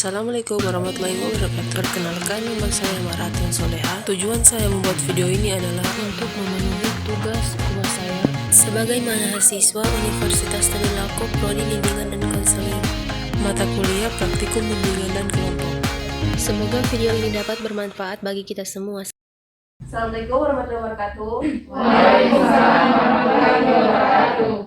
Assalamualaikum warahmatullahi wabarakatuh. Perkenalkan, nama saya Maratin Soleha. Tujuan saya membuat video ini adalah untuk memenuhi tugas saya sebagai mahasiswa Universitas Tadulako, Prodi Bimbingan dan Konseling, mata kuliah Praktikum Bimbingan dan Kelompok. Semoga video ini dapat bermanfaat bagi kita semua. Assalamualaikum warahmatullahi wabarakatuh. Waalaikumsalam warahmatullahi wabarakatuh.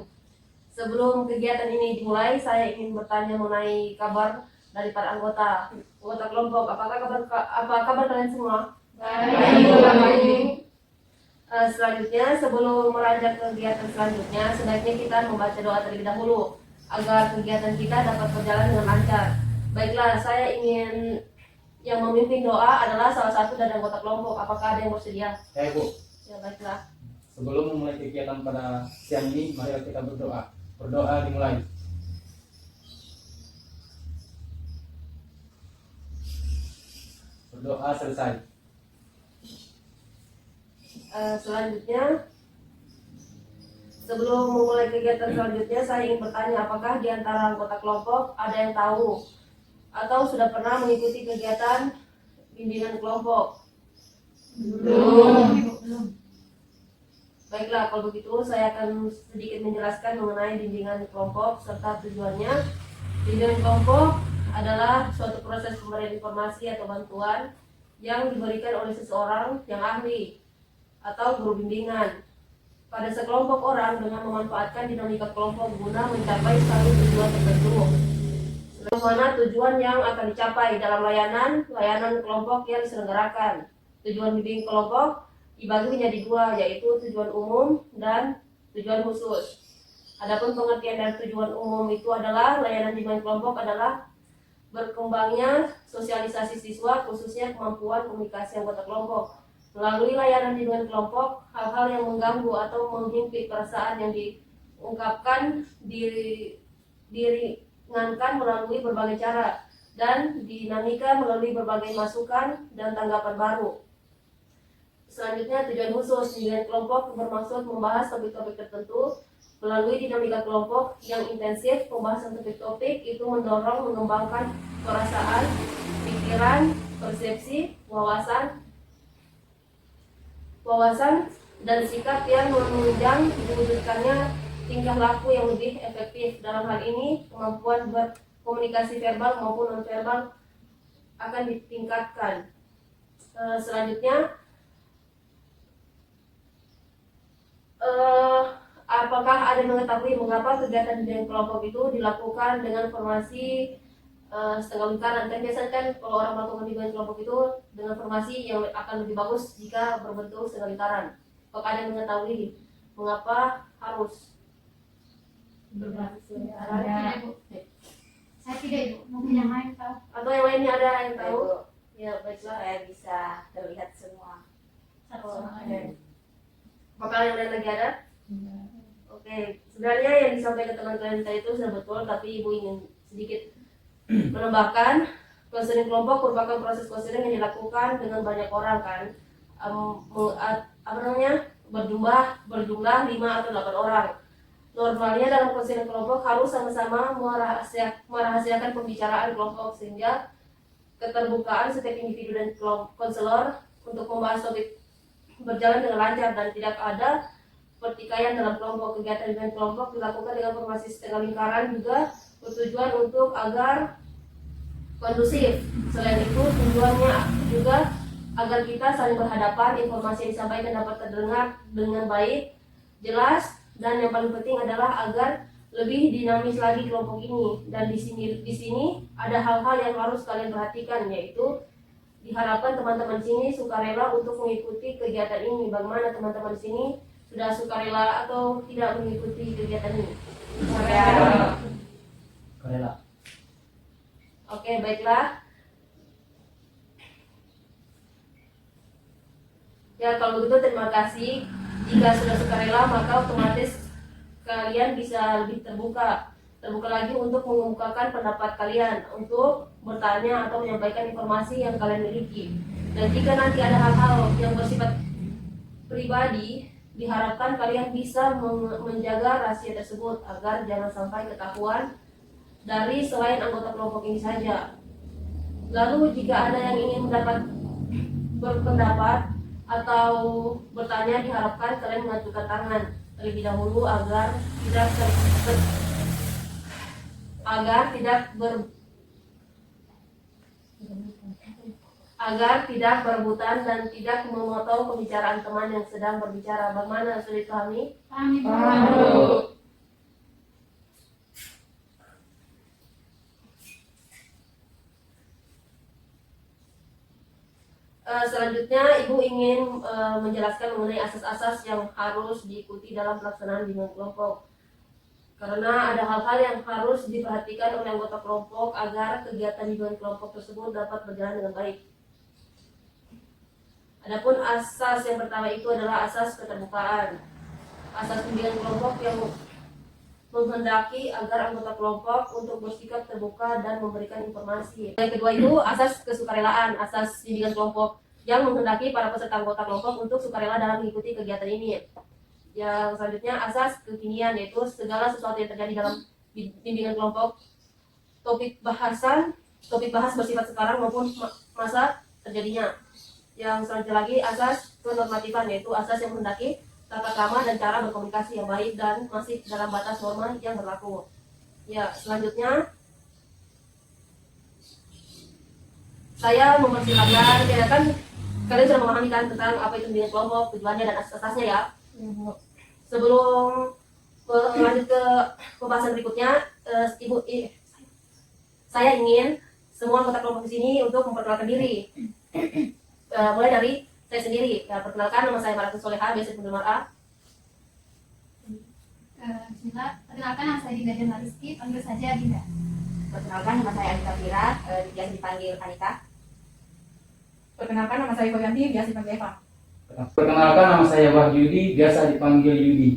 Sebelum kegiatan ini dimulai, saya ingin bertanya mengenai kabar dari para anggota kelompok. Apa kabar kalian semua? Baik. Selanjutnya, sebelum melanjut kegiatan selanjutnya, sebaiknya kita membaca doa terlebih dahulu agar kegiatan kita dapat berjalan dengan lancar. Baiklah, saya ingin yang memimpin doa adalah salah satu dari anggota kelompok. Apakah ada yang bersedia? Ya, Bu. Ya, baiklah. Sebelum memulai kegiatan pada siang ini, mari kita berdoa. Berdoa dimulai. Berdoa selesai. Selanjutnya, sebelum memulai kegiatan selanjutnya, saya ingin bertanya, apakah di antara anggota kelompok ada yang tahu atau sudah pernah mengikuti kegiatan bimbingan kelompok? Belum. Baiklah, kalau begitu saya akan sedikit menjelaskan mengenai bimbingan kelompok serta tujuannya. Bimbingan kelompok adalah suatu proses pemberian informasi atau bantuan yang diberikan oleh seseorang yang ahli atau guru bimbingan pada sekelompok orang dengan memanfaatkan dinamika kelompok guna mencapai satu tujuan tertentu. Bagaimana tujuan yang akan dicapai dalam layanan kelompok yang diselenggarakan. Tujuan bimbingan kelompok dibagi menjadi dua, yaitu tujuan umum dan tujuan khusus. Adapun pengertian dari tujuan umum itu adalah layanan bimbingan kelompok adalah berkembangnya sosialisasi siswa, khususnya kemampuan komunikasi anggota kelompok. Melalui layanan bimbingan kelompok, hal-hal yang mengganggu atau menghimpit perasaan yang diungkapkan diringankan melalui berbagai cara dan dinamika melalui berbagai masukan dan tanggapan baru. Selanjutnya, tujuan khusus. Bimbingan kelompok bermaksud membahas topik-topik tertentu melalui dinamika kelompok yang intensif. Pembahasan topik-topik itu mendorong mengembangkan perasaan, pikiran, persepsi, wawasan dan sikap yang menunjang diwujudkannya tingkah laku yang lebih efektif. Dalam hal ini, kemampuan berkomunikasi verbal maupun non-verbal akan ditingkatkan. Selanjutnya, apakah ada mengetahui mengapa kegiatan bimbingan kelompok itu dilakukan dengan formasi setengah lingkaran? Kan biasanya kan kalau orang melakukan bimbingan kelompok itu dengan formasi yang akan lebih bagus jika berbentuk setengah lingkaran. Apakah ada yang mengetahui mengapa harus berbentuk setengah lingkaran? Saya tidak, Ibu. Mungkin yang lain tahu. Atau yang lainnya ada yang tahu? Ya, baiklah. Saya bisa terlihat semua. Apakah yang lain lagi ada? Oke, sebenarnya yang disampaikan teman-teman tadi itu sudah betul, tapi Ibu ingin sedikit menambahkan. Konseling kelompok merupakan proses konseling yang dilakukan dengan banyak orang kan, berjumlah 5 atau 8 orang. Normalnya dalam konseling kelompok harus sama-sama merahasiakan pembicaraan kelompok sehingga keterbukaan setiap individu dan konselor untuk membahas topik berjalan dengan lancar dan tidak ada pertikaian dalam kelompok. Kegiatan dengan kelompok dilakukan dengan formasi setengah lingkaran juga bertujuan untuk agar kondusif. Selain itu, tujuannya juga agar kita saling berhadapan, informasi yang disampaikan dapat terdengar dengan baik, jelas, dan yang paling penting adalah agar lebih dinamis lagi kelompok ini. Dan di sini ada hal-hal yang harus kalian perhatikan, yaitu diharapkan teman-teman sini sukarela untuk mengikuti kegiatan ini. Bagaimana teman-teman sini sudah sukarela atau tidak mengikuti kegiatan ini? Karela. Oke, baiklah. Ya, kalau begitu terima kasih. Jika sudah sukarela, maka otomatis kalian bisa lebih terbuka lagi untuk mengemukakan pendapat kalian, untuk bertanya atau menyampaikan informasi yang kalian miliki. Dan jika nanti ada hal-hal yang bersifat pribadi, diharapkan kalian bisa menjaga rahasia tersebut agar jangan sampai ketahuan dari selain anggota kelompok ini saja. Lalu jika ada yang ingin berpendapat atau bertanya, diharapkan kalian mengajukan tangan terlebih dahulu agar tidak berebutan dan tidak memotong pembicaraan teman yang sedang berbicara. Bagaimana, sudah dipahami? Kami Selanjutnya, Ibu ingin menjelaskan mengenai asas-asas yang harus diikuti dalam pelaksanaan bimbingan kelompok. Karena ada hal-hal yang harus diperhatikan oleh anggota kelompok agar kegiatan bimbingan kelompok tersebut dapat berjalan dengan baik. Adapun asas yang pertama itu adalah asas keterbukaan. Asas bimbingan kelompok yang menghendaki agar anggota kelompok untuk bersikap terbuka dan memberikan informasi. Yang kedua itu asas kesukarelaan. Asas bimbingan kelompok yang menghendaki para peserta anggota kelompok untuk sukarela dalam mengikuti kegiatan ini. Yang selanjutnya asas kekinian, yaitu segala sesuatu yang terjadi dalam bimbingan kelompok, topik bahas bersifat sekarang maupun masa terjadinya. Yang selanjutnya lagi asas kenormatifan, yaitu asas yang menghendaki tata krama dan cara berkomunikasi yang baik dan masih dalam batas norma yang berlaku. Ya, selanjutnya saya mempersilakan, ya kan kalian sudah memahami kan tentang apa itu bimbingan kelompok, tujuannya dan asas-asasnya ya. Sebelum lanjut ke pembahasan berikutnya, saya ingin semua anggota kelompok di sini untuk memperkenalkan diri. Mulai dari saya sendiri. Ya, perkenalkan, nama saya Maratul Soleha, biasa dipanggil Mara. Bismillah. Perkenalkan, nama saya Dinda Jenal Rizky, panggil saja Dinda. Perkenalkan, nama saya Anita Fira, biasa dipanggil Anita. Perkenalkan, nama saya Boyanti, biasa dipanggil Eva. Perkenalkan, nama saya Wahyudi, biasa dipanggil Yudi.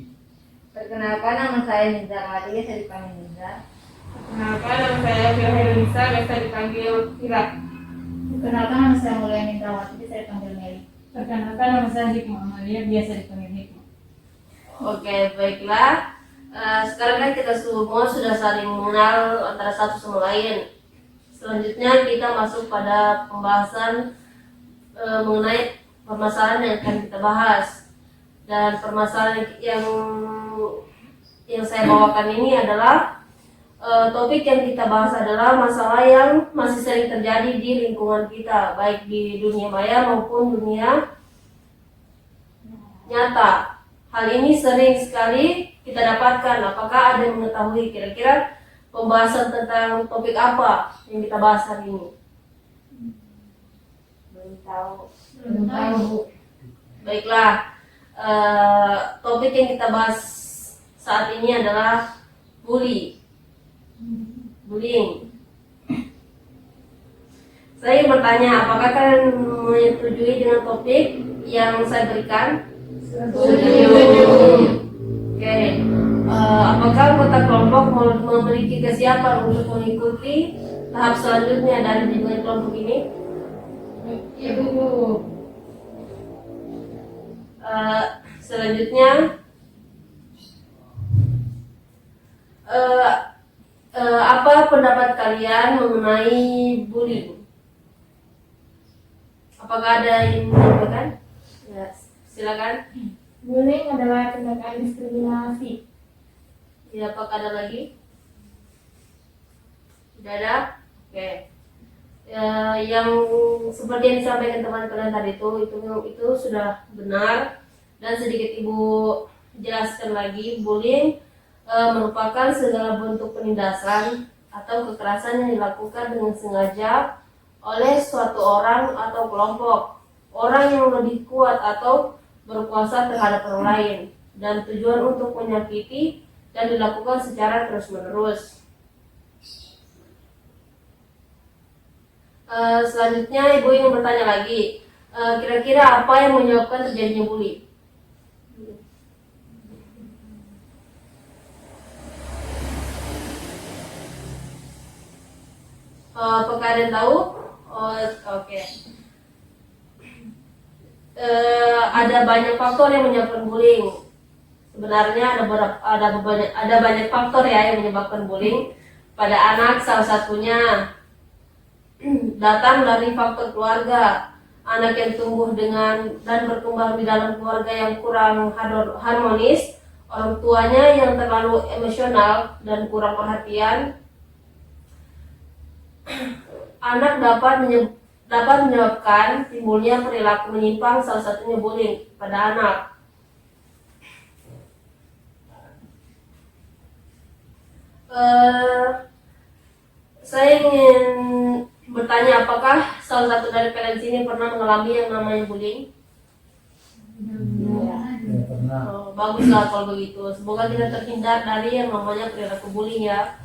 Perkenalkan, nama saya Nizar Mati, biasa dipanggil Nizar. Perkenalkan, nama saya Firhairunisa, biasa dipanggil Fira. Perkenalkan, nama saya Mulyani Indrawati, biasa dipanggil Meli. Perkenalkan, nama saya Hikmah Amalia, biasa dipanggil Hikmah. Oke, baiklah. Sekarang kan kita semua sudah saling mengenal antara satu sama lain. Selanjutnya kita masuk pada pembahasan mengenai permasalahan yang akan kita bahas. Dan permasalahan yang saya bawakan ini adalah topik yang kita bahas adalah masalah yang masih sering terjadi di lingkungan kita, baik di dunia maya maupun dunia nyata. Hal ini sering sekali kita dapatkan. Apakah ada yang mengetahui kira-kira pembahasan tentang topik apa yang kita bahas hari ini? Belum tahu. Belum tahu. Baiklah, topik yang kita bahas saat ini adalah bullying. Saya ingin bertanya, apakah kalian menyetujui dengan topik yang saya berikan? Setuju. Oke. Apakah anggota kelompok memiliki kesiapan untuk mengikuti tahap selanjutnya dari bimbingan kelompok ini? Ibu. Selanjutnya, apa pendapat kalian mengenai bullying? Apakah ada yang menyampaikan? Ya, silakan. Bullying adalah tindakan diskriminasi. Ya, apakah ada lagi? Tidak ada? Oke. Yang seperti yang disampaikan teman kalian tadi itu sudah benar. Dan sedikit Ibu jelaskan lagi, bullying merupakan segala bentuk penindasan atau kekerasan yang dilakukan dengan sengaja oleh suatu orang atau kelompok orang yang lebih kuat atau berkuasa terhadap orang lain, dan tujuan untuk menyakiti dan dilakukan secara terus-menerus. Selanjutnya Ibu ingin bertanya lagi, kira-kira apa yang menyebabkan terjadinya bullying? Apakah ada yang tahu? Oke. Ada banyak faktor yang menyebabkan bullying. Sebenarnya ada banyak faktor ya yang menyebabkan bullying pada anak. Salah satunya datang dari faktor keluarga. Anak yang tumbuh dengan dan berkembang di dalam keluarga yang kurang harmonis, orang tuanya yang terlalu emosional dan kurang perhatian, anak dapat menyebabkan timbulnya perilaku menyimpang, salah satunya bullying pada anak. Saya ingin bertanya, apakah salah satu dari kalian sini pernah mengalami yang namanya bullying? Ya, pernah. Oh, baguslah kalau begitu. Semoga kita terhindar dari yang namanya perilaku bullying ya.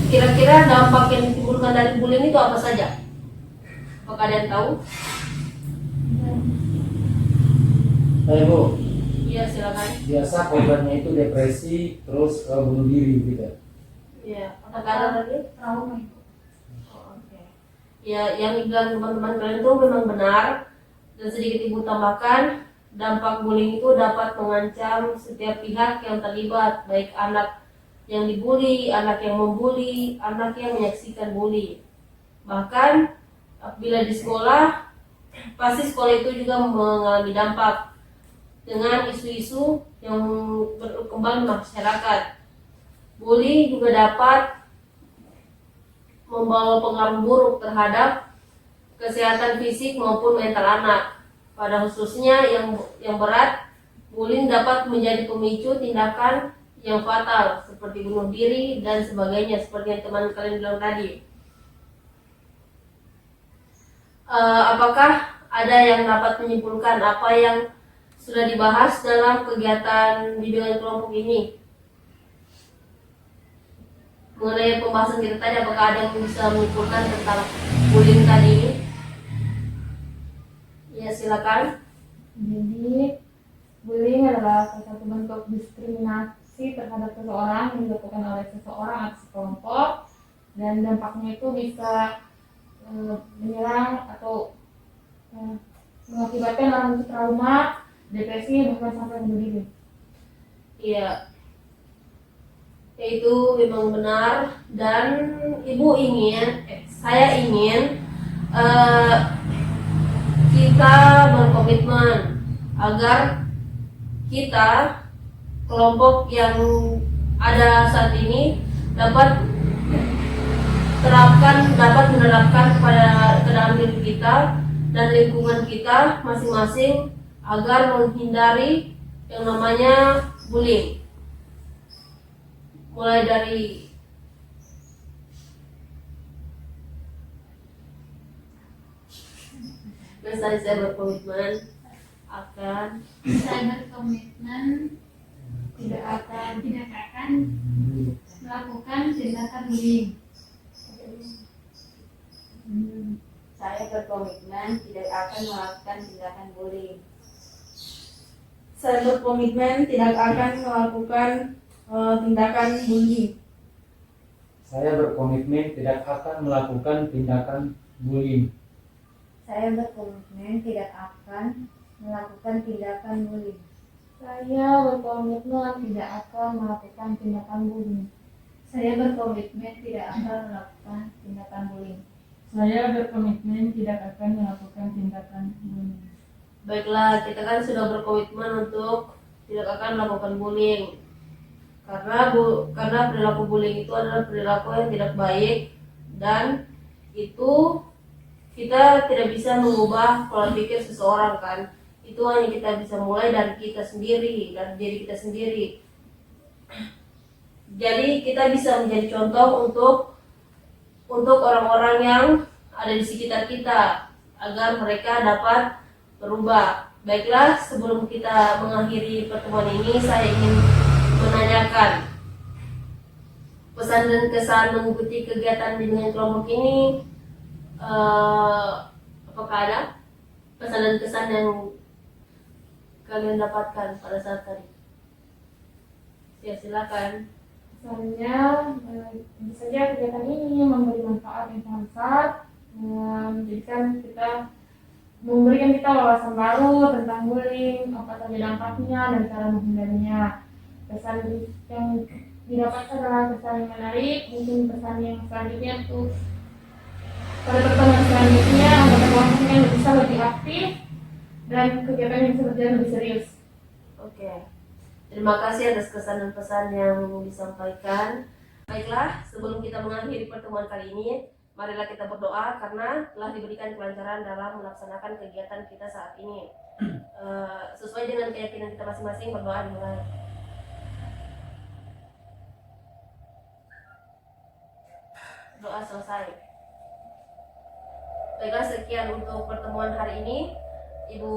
Kira-kira dampak yang ditimbulkan dari bullying itu apa saja? Apakah kalian tahu? Saya Bu, Iya, silakan. biasa korbannya itu depresi terus bunuh diri gitu. Iya, apakah ada lagi? Trauma itu. Oh, oke. Ya, yang dibilang teman-teman kalian itu memang benar, dan sedikit ibu tambahkan, dampak bullying itu dapat mengancam setiap pihak yang terlibat, baik anak yang dibully, anak yang membuli, anak yang menyaksikan bully. Bahkan bila di sekolah, pasti sekolah itu juga mengalami dampak dengan isu-isu yang berkembang di masyarakat. Bully juga dapat membawa pengaruh buruk terhadap kesehatan fisik maupun mental anak. Pada khususnya yang berat, bullying dapat menjadi pemicu tindakan yang fatal seperti bunuh diri dan sebagainya, seperti yang teman kalian bilang tadi. Apakah ada yang dapat menyimpulkan apa yang sudah dibahas dalam kegiatan bimbingan kelompok ini? Mengenai pembahasan kita tadi, apakah ada yang bisa menyimpulkan tentang bullying tadi ini? Ya, silakan. Jadi, bullying adalah salah satu bentuk diskriminasi terhadap seseorang yang dilakukan oleh seseorang atau sekelompok, dan dampaknya itu bisa menyerang atau mengakibatkan orang itu trauma, depresi, bahkan sampai bunuh diri. Iya, itu memang benar, dan saya ingin kita berkomitmen agar kita, kelompok yang ada saat ini, dapat menerapkan ke dalam diri kita dan lingkungan kita masing-masing agar menghindari yang namanya bullying. Mulai dari saya berkomitmen akan Saya berkomitmen tidak akan melakukan tindakan bullying. Saya berkomitmen tidak akan melakukan tindakan bullying. Saya berkomitmen tidak akan melakukan tindakan bullying. Saya berkomitmen tidak akan melakukan tindakan bullying. Saya berkomitmen tidak akan melakukan tindakan bullying. Saya berkomitmen tidak akan melakukan tindakan bullying. Saya berkomitmen tidak akan melakukan tindakan bullying. Saya berkomitmen tidak akan melakukan tindakan bullying. baiklah, kita kan sudah berkomitmen untuk tidak akan melakukan bullying. Karena perilaku bullying itu adalah perilaku yang tidak baik, dan itu kita tidak bisa mengubah pola pikir seseorang kan. Itu hanya kita bisa mulai dari kita sendiri, dari diri kita sendiri. Jadi kita bisa menjadi contoh untuk orang-orang yang ada di sekitar kita agar mereka dapat berubah. Baiklah, sebelum kita mengakhiri pertemuan ini, saya ingin menanyakan pesan dan kesan mengikuti kegiatan bimbingan kelompok ini. Apakah ada pesan dan kesan yang kalian dapatkan pada saat tadi? Ya, silakan. Misalnya, tentu saja kegiatan ini memberi manfaat yang sangat besar, memberikan kita wawasan baru tentang bullying, apa saja dampaknya dan cara menghindarinya. kesan yang didapat adalah kesan yang menarik. Mungkin pesan yang selanjutnya tuh pada pertemuan selanjutnya anggota kelompoknya bisa lebih aktif dan kegiatan yang bisa berjalan lebih serius. Oke. Terima kasih atas kesan dan pesan yang disampaikan. Baiklah, sebelum kita mengakhiri pertemuan kali ini, marilah kita berdoa karena telah diberikan kelancaran dalam melaksanakan kegiatan kita saat ini. Sesuai dengan keyakinan kita masing-masing, berdoa dimulai. Doa selesai. Baiklah, sekian untuk pertemuan hari ini. Ibu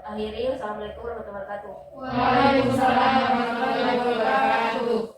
akhiri. Assalamualaikum warahmatullahi wabarakatuh. Waalaikumsalam warahmatullahi wabarakatuh.